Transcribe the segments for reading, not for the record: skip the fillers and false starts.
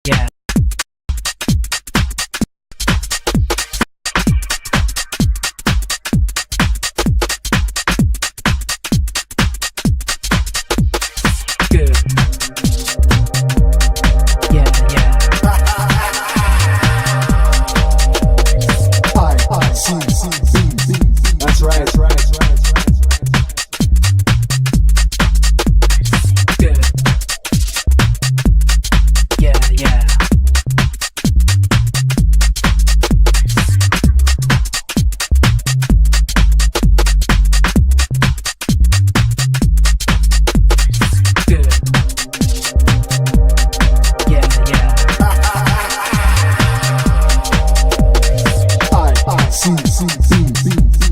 yeah. Good. Yeah, yeah. That's right, that's right, that's right, that's right. Good. Yeah, yeah. Good. Yeah, yeah.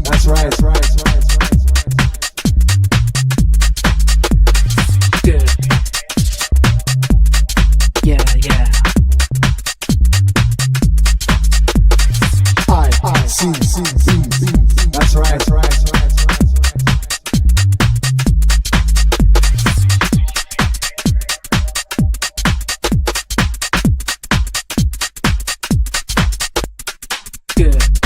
That's right, that's right, that's right, that's right. Good. Yeah, yeah. That's right, that's right, that's right, that's right. Good.